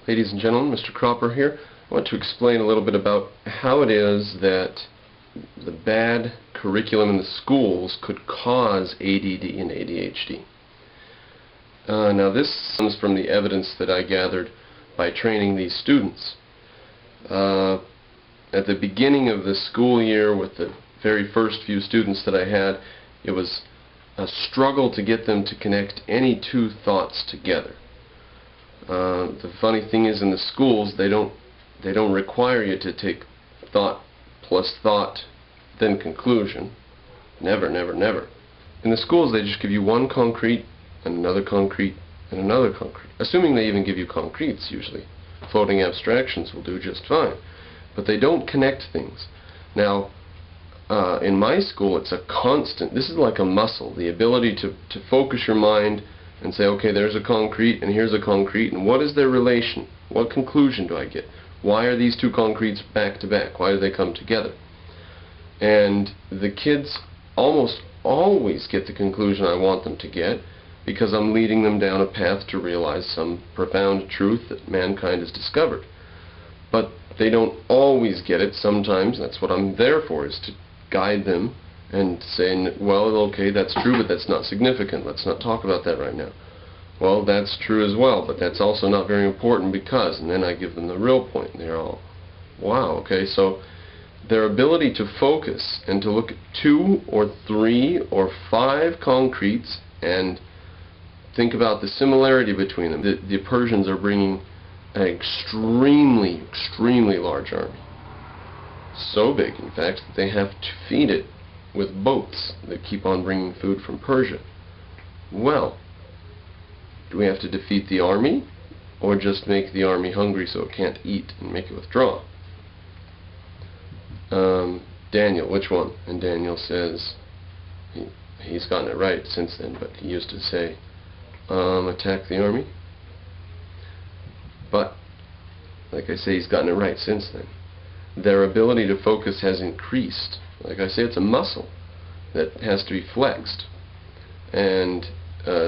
Ladies and gentlemen, Mr. Cropper here. I want to explain a little bit about how it is that the bad curriculum in the schools could cause ADD and ADHD. Now this comes from the evidence that I gathered by training these students. At the beginning of the school year, with the very first few students that I had, it was a struggle to get them to connect any two thoughts together. The funny thing is, in the schools they don't require you to take thought plus thought then conclusion. Never, never, never. In the schools they just give you one concrete and another concrete and another concrete. Assuming they even give you concretes, usually. Floating abstractions will do just fine. But they don't connect things. Now, in my school it's a constant, this is like a muscle, the ability to focus your mind and say, okay, there's a concrete and here's a concrete, and what is their relation? What conclusion do I get? Why are these two concretes back to back? Why do they come together? And the kids almost always get the conclusion I want them to get, because I'm leading them down a path to realize some profound truth that mankind has discovered. But they don't always get it. Sometimes that's what I'm there for, is to guide them and saying, well, okay, that's true, but that's not significant. Let's not talk about that right now. Well, that's true as well, but that's also not very important because, and then I give them the real point. They're all, wow, okay, so their ability to focus and to look at 2 or 3 or 5 concretes and think about the similarity between them. The Persians are bringing an extremely, extremely large army. So big, in fact, that they have to feed it with boats that keep on bringing food from Persia. Well, do we have to defeat the army, or just make the army hungry so it can't eat and make it withdraw? Daniel, which one? And Daniel says, he's gotten it right since then, but he used to say, attack the army. But, like I say, he's gotten it right since then. Their ability to focus has increased. Like I say, it's a muscle that has to be flexed. And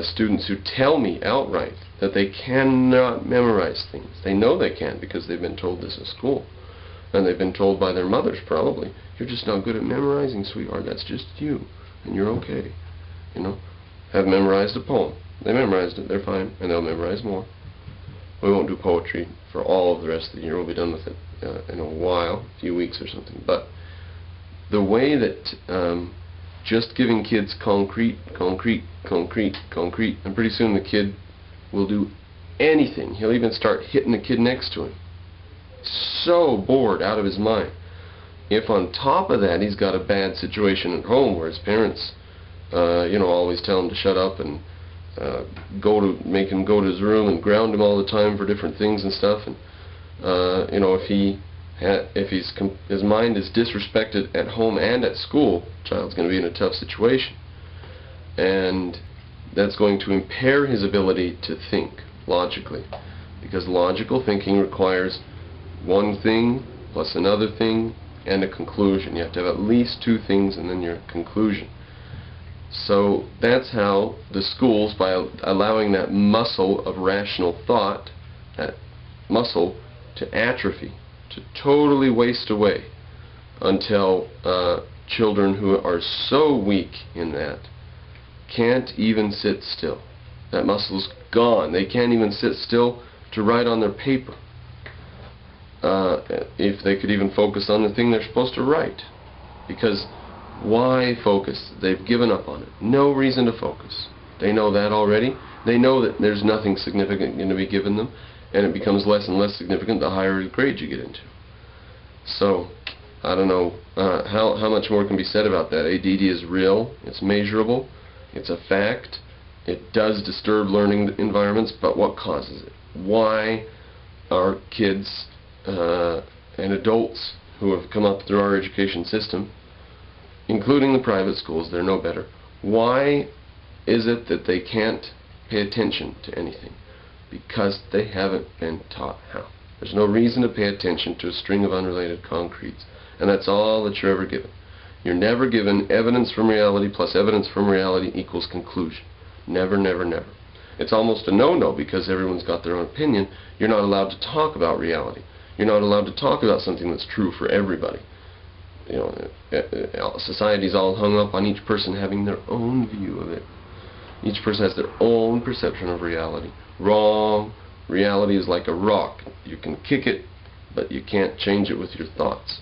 students who tell me outright that they cannot memorize things, they know they can because they've been told this in school. And they've been told by their mothers, probably, you're just not good at memorizing, sweetheart, that's just you, and you're okay. You know, have memorized a poem. They memorized it, they're fine, and they'll memorize more. We won't do poetry for all of the rest of the year. We'll be done with it in a while, a few weeks or something. But the way that just giving kids concrete, concrete, concrete, concrete, and pretty soon the kid will do anything. He'll even start hitting the kid next to him. So bored out of his mind. If on top of that he's got a bad situation at home where his parents always tell him to shut up and make him go to his room and ground him all the time for different things and stuff, and if his mind is disrespected at home and at school, the child's going to be in a tough situation, and that's going to impair his ability to think logically, because logical thinking requires one thing plus another thing and a conclusion. You have to have at least 2 things and then your conclusion. So that's how the schools, by allowing that muscle of rational thought, that muscle to atrophy, to totally waste away, until children who are so weak in that can't even sit still. That muscle's gone. They can't even sit still to write on their paper. If they could even focus on the thing they're supposed to write. Because why focus? They've given up on it. No reason to focus. They know that already. They know that there's nothing significant going to be given them, and it becomes less and less significant the higher grade you get into. So, I don't know how much more can be said about that. ADD is real. It's measurable. It's a fact. It does disturb learning environments, but what causes it? Why are kids and adults who have come up through our education system, including the private schools, they're no better, why is it that they can't pay attention to anything? Because they haven't been taught how. There's no reason to pay attention to a string of unrelated concretes, and that's all that you're ever given. You're never given evidence from reality plus evidence from reality equals conclusion. Never, never, never. It's almost a no-no because everyone's got their own opinion. You're not allowed to talk about reality. You're not allowed to talk about something that's true for everybody. You know, society's all hung up on each person having their own view of it. Each person has their own perception of reality. Wrong. Reality is like a rock. You can kick it, but you can't change it with your thoughts.